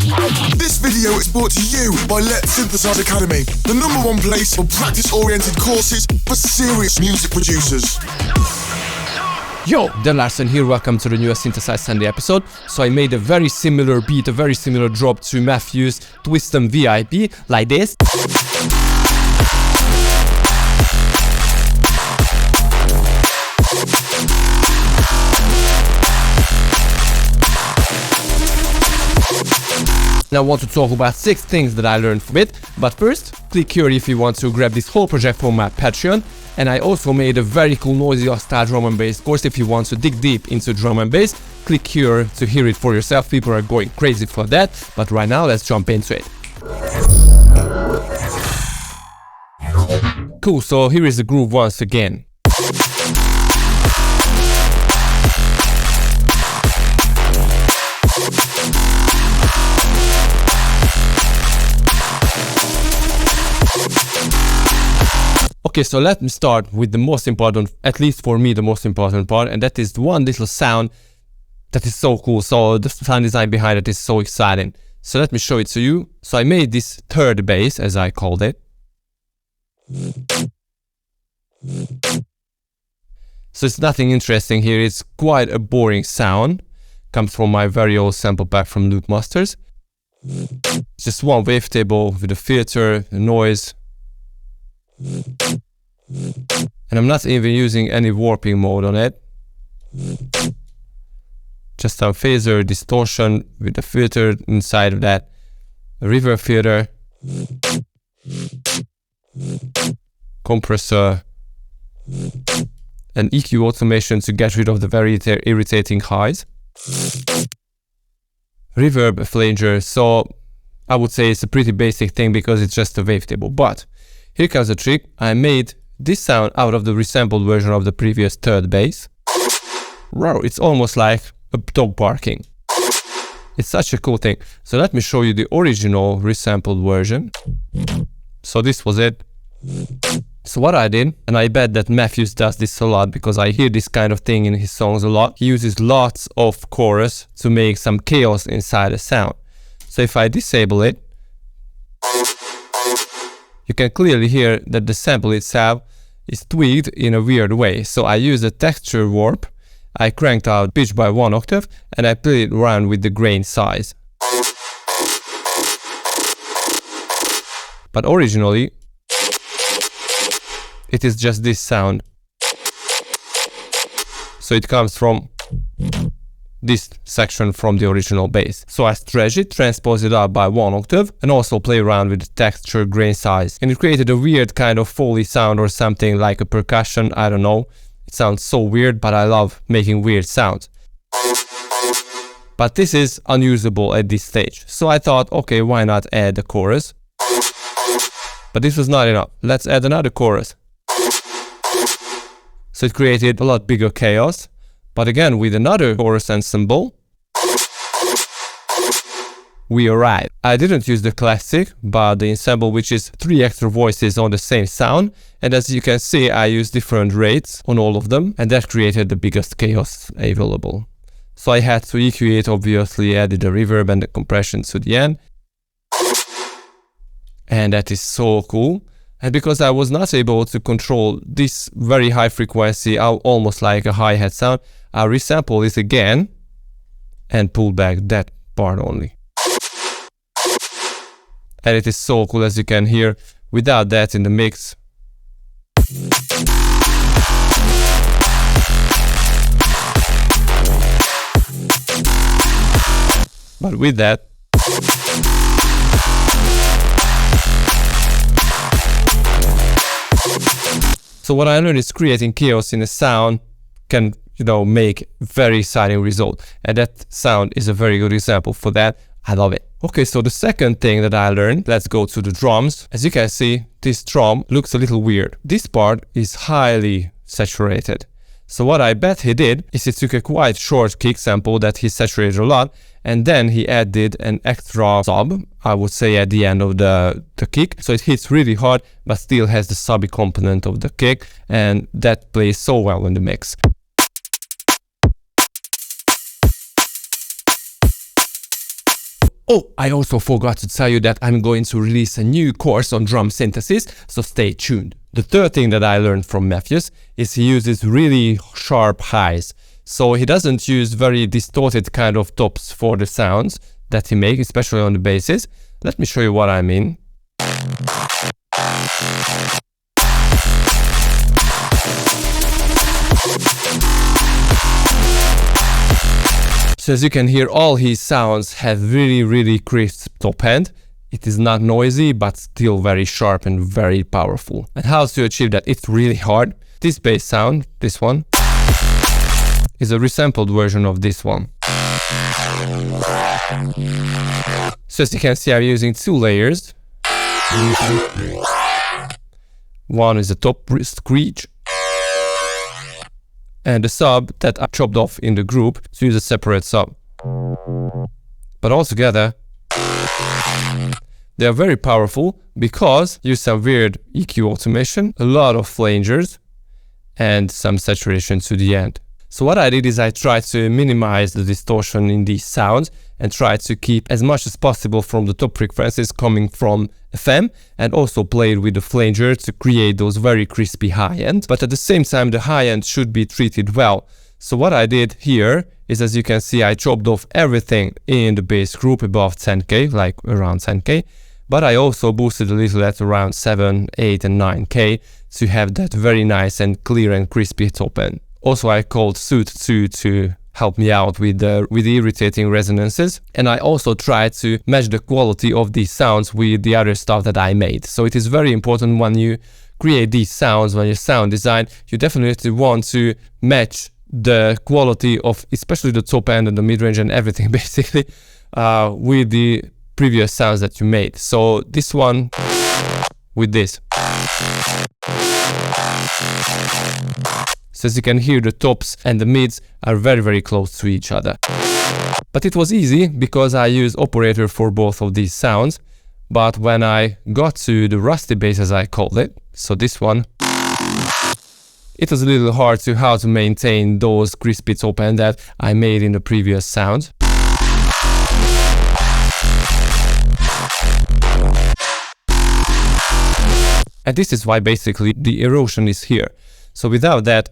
This video is brought to you by Letsynthesize Academy, the #1 place for practice-oriented courses for serious music producers. Yo, Dan Larsen here, welcome to the newest Synthesize Sunday episode. So I made a very similar beat, a very similar drop to Mefjus Twist and VIP, like this. Now I want to talk about 6 things that I learned from it, but first, click here if you want to grab this whole project from my Patreon. And I also made a very cool noisy style drum and bass course. If you want to dig deep into drum and bass, click here to hear it for yourself. People are going crazy for that, but right now let's jump into it. Cool, so here is the groove once again. Okay, so let me start with the most important, at least for me, the most important part, and that is one little sound that is so cool. So the sound design behind it is so exciting. So let me show it to you. So I made this third bass, as I called it. So it's nothing interesting here. It's quite a boring sound. Comes from my very old sample pack from Loop Masters. It's just one wavetable with a filter, a noise. And I'm not even using any warping mode on it. Just some phaser distortion with a filter inside of that, a reverb filter, compressor, and EQ automation to get rid of the very irritating highs. Reverb flanger, so I would say it's a pretty basic thing because it's just a wavetable. But here comes the trick. I made this sound out of the resampled version of the previous third bass. Wow, it's almost like a dog barking. It's such a cool thing. So let me show you the original resampled version. So this was it. So what I did, and I bet that Mefjus does this a lot because I hear this kind of thing in his songs a lot. He uses lots of chorus to make some chaos inside a sound. So if I disable it, you can clearly hear that the sample itself is tweaked in a weird way. So I used a texture warp, I cranked out pitch by 1 octave, and I played around with the grain size. But originally, it is just this sound. So it comes from this section from the original bass. So I stretch it, transpose it up by 1 octave, and also play around with the texture, grain size. And it created a weird kind of Foley sound or something like a percussion, I don't know. It sounds so weird, but I love making weird sounds. But this is unusable at this stage. So I thought, okay, why not add a chorus? But this was not enough. Let's add another chorus. So it created a lot bigger chaos. But again, with another chorus ensemble, we arrived. I didn't use the classic, but the ensemble, which is 3 extra voices on the same sound. And as you can see, I used different rates on all of them, and that created the biggest chaos available. So I had to EQ it, obviously added the reverb and the compression to the end. And that is so cool. And because I was not able to control this very high frequency, almost like a hi-hat sound, I resampled it again and pulled back that part only. And it is so cool, as you can hear, without that in the mix. But with that, so what I learned is creating chaos in a sound can, make very exciting result. And that sound is a very good example for that. I love it. Okay, so the second thing that I learned, let's go to the drums. As you can see, this drum looks a little weird. This part is highly saturated. So what I bet he did is he took a quite short kick sample that he saturated a lot, and then he added an extra sub, I would say, at the end of the kick. So it hits really hard, but still has the subby component of the kick, and that plays so well in the mix. Oh, I also forgot to tell you that I'm going to release a new course on drum synthesis, so stay tuned. The third thing that I learned from Mefjus is he uses really sharp highs. So he doesn't use very distorted kind of tops for the sounds that he makes, especially on the basses. Let me show you what I mean. So as you can hear, all his sounds have really crisp top end. It is not noisy, but still very sharp and very powerful. And how to achieve that? It's really hard. This bass sound, this one, is a resampled version of this one. So as you can see, I'm using two layers. One is the top screech, and the sub that I chopped off in the group to use a separate sub. But altogether, they are very powerful because use some weird EQ automation, a lot of flangers, and some saturation to the end. So what I did is I tried to minimize the distortion in these sounds and tried to keep as much as possible from the top frequencies coming from FM, and also played with the flanger to create those very crispy high end. But at the same time, the high end should be treated well. So what I did here is, as you can see, I chopped off everything in the bass group above 10K, like around 10K. But I also boosted a little at around 7, 8 and 9K to have that very nice and clear and crispy top end. Also, I called Suit 2 to help me out with the irritating resonances. And I also tried to match the quality of these sounds with the other stuff that I made. So it is very important when you create these sounds, when you sound design, you definitely want to match the quality of especially the top end and the mid-range and everything basically with the previous sounds that you made. So this one with this. So as you can hear, the tops and the mids are very close to each other. But it was easy because I used operator for both of these sounds. But when I got to the rusty bass, as I called it, so this one, it was a little hard to how to maintain those crispy top end that I made in the previous sounds. And this is why basically the erosion is here. So without that,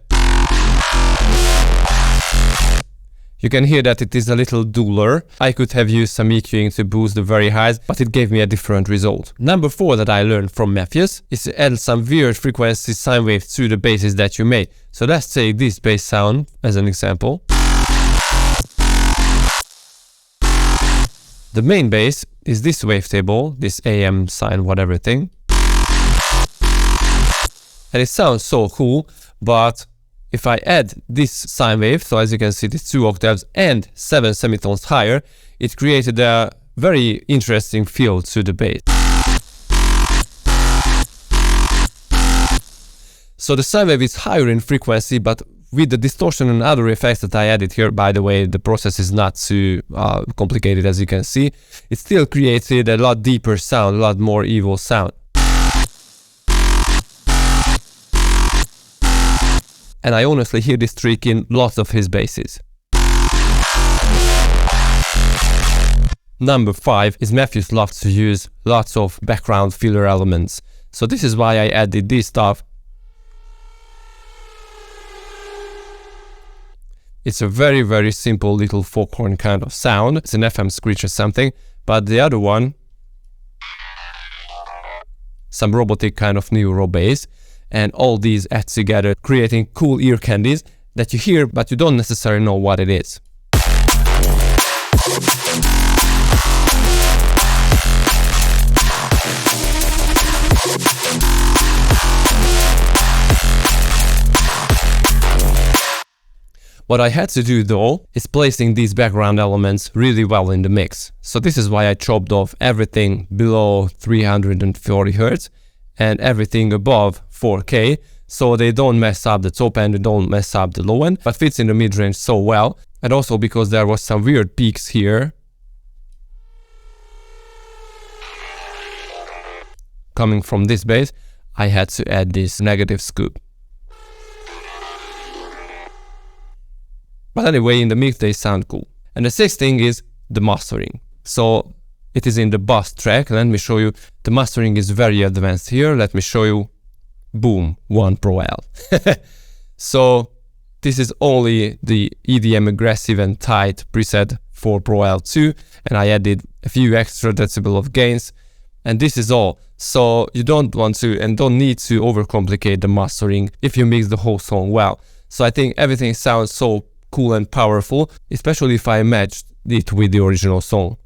you can hear that it is a little duller. I could have used some EQing to boost the very highs, but it gave me a different result. Number 4 that I learned from Mefjus is to add some weird frequency sine waves to the basses that you made. So let's take this bass sound as an example. The main bass is this wavetable, this AM sine whatever thing. And it sounds so cool, but if I add this sine wave, so as you can see, these 2 octaves and 7 semitones higher, it created a very interesting feel to the bass. So the sine wave is higher in frequency, but with the distortion and other effects that I added here, by the way, the process is not too complicated as you can see, it still created a lot deeper sound, a lot more evil sound. And I honestly hear this trick in lots of his basses. Number 5 is Mefjus loves to use lots of background filler elements. So this is why I added this stuff. It's a very simple little foghorn kind of sound. It's an FM screech or something. But the other one, some robotic kind of neuro bass. And all these add together, creating cool ear candies that you hear, but you don't necessarily know what it is. What I had to do though is placing these background elements really well in the mix. So this is why I chopped off everything below 340 Hz and everything above 4K, so they don't mess up the top end, they don't mess up the low end, but fits in the mid-range so well. And also because there was some weird peaks here coming from this bass, I had to add this negative scoop. But anyway, in the mix they sound cool. And the 6th thing is the mastering. So it is in the bass track. Let me show you. The mastering is very advanced here. Let me show you. Boom, 1 Pro L. So this is only the EDM aggressive and tight preset for Pro L2, and I added a few extra decibel of gains, and this is all. So you don't want to and don't need to overcomplicate the mastering if you mix the whole song well. So I think everything sounds so cool and powerful, especially if I matched it with the original song.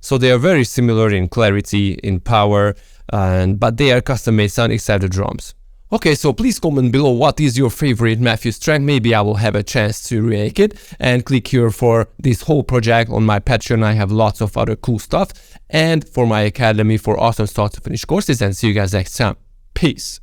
So they are very similar in clarity, in power, but they are custom-made sound except the drums. Okay, so please comment below what is your favorite Mefjus track. Maybe I will have a chance to remake it. And click here for this whole project. On my Patreon I have lots of other cool stuff. And for my academy for awesome start to finish courses. And see you guys next time. Peace.